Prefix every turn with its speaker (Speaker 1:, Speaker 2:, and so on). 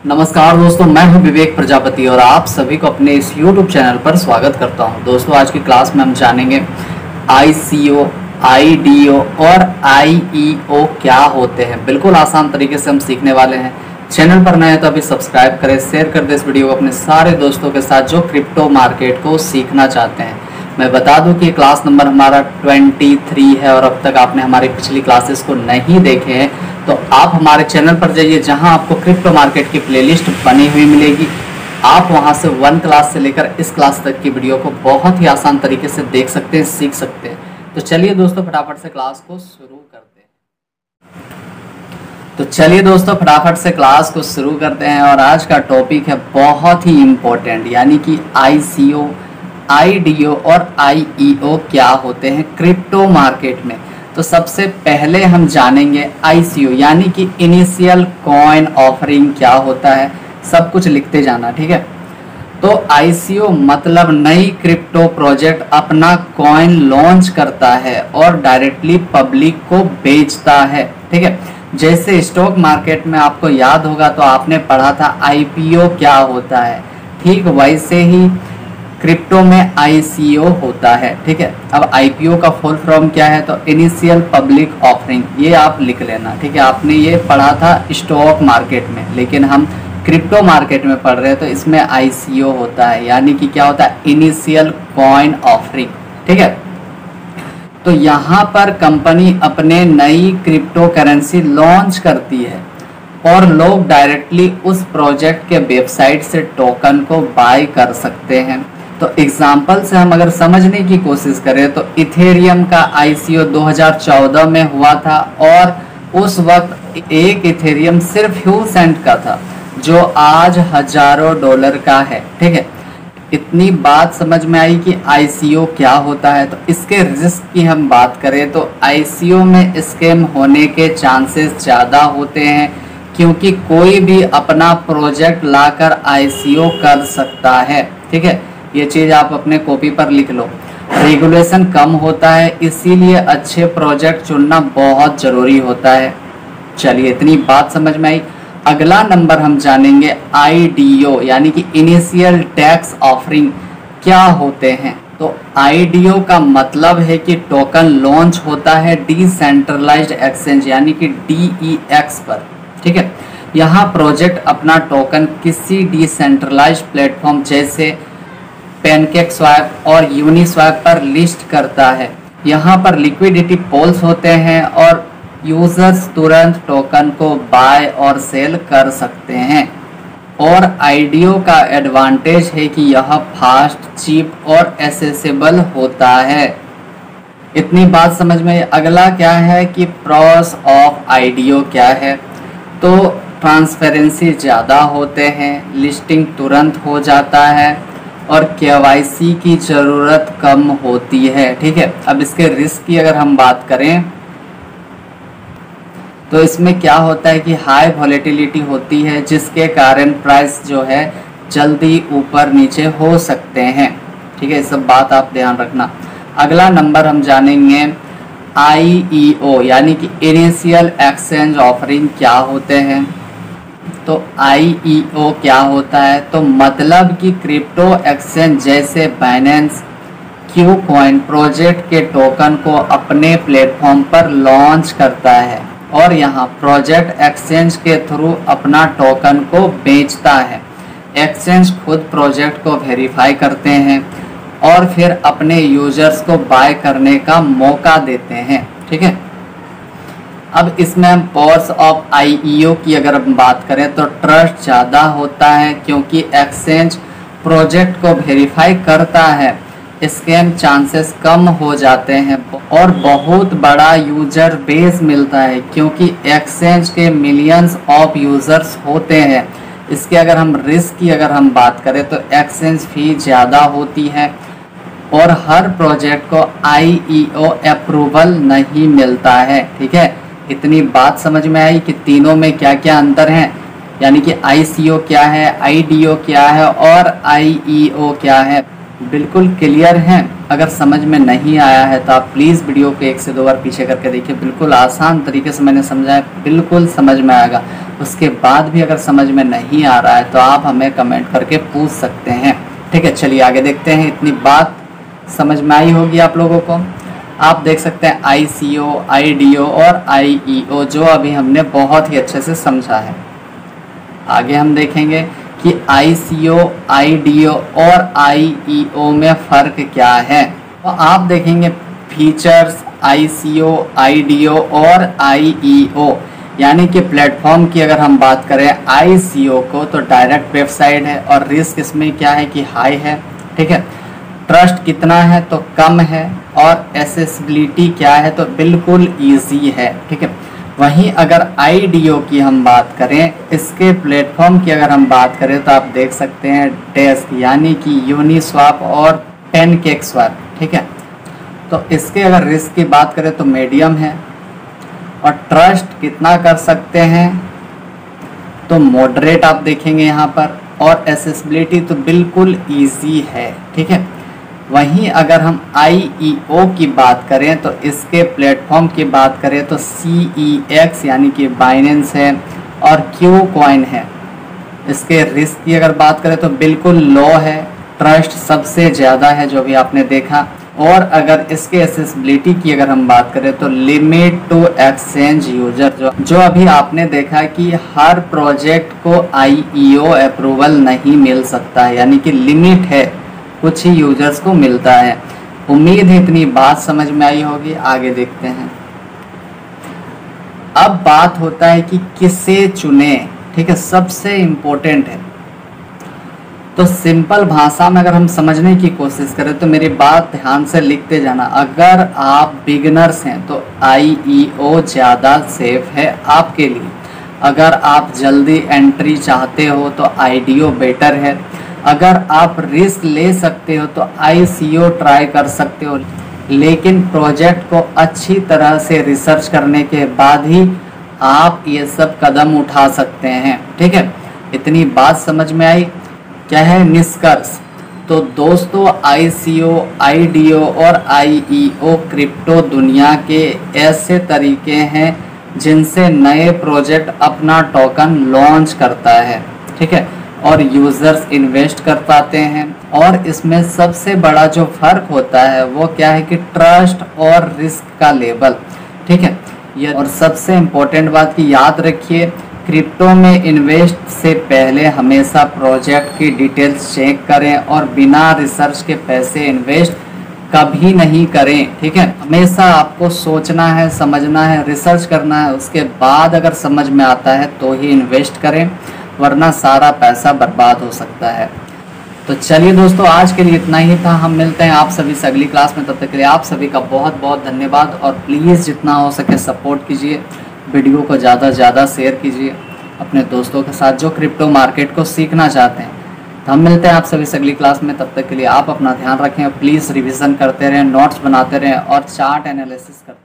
Speaker 1: नमस्कार दोस्तों, मैं हूं विवेक प्रजापति और आप सभी को अपने इस YouTube चैनल पर स्वागत करता हूं। दोस्तों, आज की क्लास में हम जानेंगे ICO, IDO और IEO क्या होते हैं। बिल्कुल आसान तरीके से हम सीखने वाले हैं। चैनल पर नए हैं तो अभी सब्सक्राइब करें, शेयर कर दें इस वीडियो को अपने सारे दोस्तों के साथ जो क्रिप्टो मार्केट को सीखना चाहते हैं। मैं बता दूं कि क्लास नंबर हमारा 23 है और अब तक आपने हमारी पिछली क्लासेस को नहीं देखे हैं तो आप हमारे चैनल पर जाइए, जहां आपको क्रिप्टो मार्केट की प्लेलिस्ट बनी हुई मिलेगी। आप वहां से 1 क्लास से लेकर इस क्लास तक की वीडियो को बहुत ही आसान तरीके से देख सकते हैं, सीख सकते हैं। तो चलिए दोस्तों, फटाफट से क्लास को शुरू करते हैं। और आज का टॉपिक है बहुत ही इम्पोर्टेंट, यानी कि ICO, IDO और IEO क्या होते हैं क्रिप्टो मार्केट में। तो सबसे पहले हम जानेंगे ICO यानी कि इनिशियल कॉइन ऑफरिंग क्या होता है। सब कुछ लिखते जाना, ठीक है। तो ICO मतलब नई क्रिप्टो प्रोजेक्ट अपना कॉइन लॉन्च करता है और डायरेक्टली पब्लिक को बेचता है, ठीक है। जैसे स्टॉक मार्केट में आपको याद होगा तो आपने पढ़ा था IPO क्या होता है, ठीक वैसे ही क्रिप्टो में ICO होता है, ठीक है। अब IPO का फुल फॉर्म क्या है, तो इनिशियल पब्लिक ऑफरिंग, ये आप लिख लेना, ठीक है। आपने ये पढ़ा था स्टॉक मार्केट में, लेकिन हम क्रिप्टो मार्केट में पढ़ रहे हैं तो इसमें ICO होता है, यानी कि क्या होता है, इनिशियल कॉइन ऑफरिंग, ठीक है। तो यहाँ पर कंपनी अपने नई क्रिप्टो करेंसी लॉन्च करती है और लोग डायरेक्टली उस प्रोजेक्ट के वेबसाइट से टोकन को बाय कर सकते हैं। तो एग्जाम्पल से हम अगर समझने की कोशिश करें तो इथेरियम का ICO 2014 में हुआ था और उस वक्त एक इथेरियम सिर्फ फ्यू सेंट का था, जो आज हजारों डॉलर का है, ठीक है। इतनी बात समझ में आई कि ICO क्या होता है। तो इसके रिस्क की हम बात करें तो ICO में स्कैम होने के चांसेस ज़्यादा होते हैं, क्योंकि कोई भी अपना प्रोजेक्ट लाकर ICO कर सकता है, ठीक है। ये चीज़ आप अपने कॉपी पर लिख लो। रेगुलेशन कम होता है, इसीलिए अच्छे प्रोजेक्ट चुनना बहुत ज़रूरी होता है। चलिए, इतनी बात समझ में आई। अगला नंबर हम जानेंगे IDO यानी कि इनिशियल टैक्स ऑफरिंग क्या होते हैं। तो IDO का मतलब है कि टोकन लॉन्च होता है डिसेंट्रलाइज्ड एक्सचेंज यानी कि DEX पर, ठीक है। यहाँ प्रोजेक्ट अपना टोकन किसी डिसेंट्रलाइज्ड प्लेटफॉर्म जैसे पैनकेक स्वैप और यूनिस्वैप पर लिस्ट करता है। यहाँ पर लिक्विडिटी पोल्स होते हैं और यूजर्स तुरंत टोकन को बाय और सेल कर सकते हैं। और IDO का एडवांटेज है कि यह फास्ट, चीप और एसेसिबल होता है। इतनी बात समझ में। अगला क्या है कि प्रॉस ऑफ IDO क्या है। तो ट्रांसपेरेंसी ज़्यादा होते हैं, लिस्टिंग तुरंत हो जाता है और KYC की ज़रूरत कम होती है, ठीक है। अब इसके रिस्क की अगर हम बात करें तो इसमें क्या होता है कि हाई वॉलेटिलिटी होती है, जिसके कारण प्राइस जो है जल्दी ऊपर नीचे हो सकते हैं, ठीक है। सब बात आप ध्यान रखना। अगला नंबर हम जानेंगे IEO यानी कि इनिशियल एक्सचेंज ऑफरिंग क्या होते हैं। तो IEO क्या होता है, तो मतलब कि क्रिप्टो एक्सचेंज जैसे बाइनेंस, क्यूकॉइन प्रोजेक्ट के टोकन को अपने प्लेटफॉर्म पर लॉन्च करता है और यहाँ प्रोजेक्ट एक्सचेंज के थ्रू अपना टोकन को बेचता है। एक्सचेंज खुद प्रोजेक्ट को वेरीफाई करते हैं और फिर अपने यूजर्स को बाय करने का मौका देते हैं, ठीक है। अब इसमें हम पावर्स ऑफ IEO की अगर हम बात करें तो ट्रस्ट ज़्यादा होता है, क्योंकि एक्सचेंज प्रोजेक्ट को वेरीफाई करता है, स्कैम चांसेस कम हो जाते हैं और बहुत बड़ा यूजर बेस मिलता है, क्योंकि एक्सचेंज के मिलियंस ऑफ यूजर्स होते हैं। इसके अगर हम रिस्क की अगर हम बात करें तो एक्सचेंज फी ज़्यादा होती है और हर प्रोजेक्ट को IEO अप्रूवल नहीं मिलता है, ठीक है। इतनी बात समझ में आई कि तीनों में क्या क्या अंतर हैं, यानी कि ICO क्या है, IDO क्या है और IEO क्या है। बिल्कुल क्लियर हैं? अगर समझ में नहीं आया है तो आप प्लीज़ वीडियो को 1 से 2 बार पीछे करके देखिए। बिल्कुल आसान तरीके से मैंने समझाया, बिल्कुल समझ में आएगा। उसके बाद भी अगर समझ में नहीं आ रहा है तो आप हमें कमेंट करके पूछ सकते हैं। ठीक है, चलिए आगे देखते हैं। इतनी बात समझ में आई होगी आप लोगों को। आप देख सकते हैं ICO, IDO और IEO जो अभी हमने बहुत ही अच्छे से समझा है। आगे हम देखेंगे कि ICO, IDO और IEO में फ़र्क क्या है। तो आप देखेंगे फीचर्स ICO, IDO और IEO यानी कि प्लेटफॉर्म की अगर हम बात करें ICO को तो डायरेक्ट वेबसाइट है और रिस्क इसमें क्या है कि हाई है। ठीक है, ट्रस्ट कितना है तो कम है और एसेसिबिलिटी क्या है तो बिल्कुल ईजी है। ठीक है, वहीं अगर IDO की हम बात करें, इसके प्लेटफॉर्म की अगर हम बात करें तो आप देख सकते हैं डेस्क यानी कि यूनिस्वाप और पैनकेकस्वैप। ठीक है, तो इसके अगर रिस्क की बात करें तो मीडियम है और ट्रस्ट कितना कर सकते हैं तो मॉडरेट आप देखेंगे यहाँ पर, और एसेसिबिलिटी तो बिल्कुल ईजी है। ठीक है, वहीं अगर हम IEO की बात करें तो इसके प्लेटफॉर्म की बात करें तो CEX यानी कि बाइनेंस है और Qcoin है। इसके रिस्क की अगर बात करें तो बिल्कुल लो है, ट्रस्ट सबसे ज़्यादा है जो भी आपने देखा। और अगर इसके एसेसिबिलिटी की अगर हम बात करें तो लिमिट टू एक्सचेंज यूजर जो अभी आपने देखा कि हर प्रोजेक्ट को IEO अप्रूवल नहीं मिल सकता है, यानी कि लिमिट है, कुछ ही यूजर्स को मिलता है। उम्मीद है इतनी बात समझ में आई होगी। आगे देखते हैं। अब बात होता है कि किसे चुने। ठीक है, सबसे इम्पोर्टेंट है। तो सिंपल भाषा में अगर हम समझने की कोशिश करें तो मेरी बात ध्यान से लिखते जाना। अगर आप बिगिनर्स हैं तो IEO ज़्यादा सेफ है आपके लिए। अगर आप जल्दी एंट्री चाहते हो तो IDO बेटर है। अगर आप रिस्क ले सकते हो तो ICO ट्राई कर सकते हो, लेकिन प्रोजेक्ट को अच्छी तरह से रिसर्च करने के बाद ही आप ये सब कदम उठा सकते हैं। ठीक है, इतनी बात समझ में आई। क्या है निष्कर्ष? तो दोस्तों ICO, IDO और IEO क्रिप्टो दुनिया के ऐसे तरीके हैं जिनसे नए प्रोजेक्ट अपना टोकन लॉन्च करता है। ठीक है, और यूज़र्स इन्वेस्ट कर पाते हैं। और इसमें सबसे बड़ा जो फ़र्क होता है वो क्या है कि ट्रस्ट और रिस्क का लेवल। ठीक है, ये और सबसे इम्पोर्टेंट बात की याद रखिए, क्रिप्टो में इन्वेस्ट से पहले हमेशा प्रोजेक्ट की डिटेल्स चेक करें और बिना रिसर्च के पैसे इन्वेस्ट कभी नहीं करें। ठीक है, हमेशा आपको सोचना है, समझना है, रिसर्च करना है, उसके बाद अगर समझ में आता है तो ही इन्वेस्ट करें, वरना सारा पैसा बर्बाद हो सकता है। तो चलिए दोस्तों, आज के लिए इतना ही था। हम मिलते हैं आप सभी से अगली क्लास में। तब तक के लिए आप सभी का बहुत बहुत धन्यवाद। और प्लीज़ जितना हो सके सपोर्ट कीजिए, वीडियो को ज़्यादा से ज़्यादा शेयर कीजिए अपने दोस्तों के साथ जो क्रिप्टो मार्केट को सीखना चाहते हैं। तो हम मिलते हैं आप सभी से अगली क्लास में। तब तक के लिए आप अपना ध्यान रखें। प्लीज़ रिवीजन करते रहें, नोट्स बनाते रहें और चार्ट एनालिसिस करते रहें।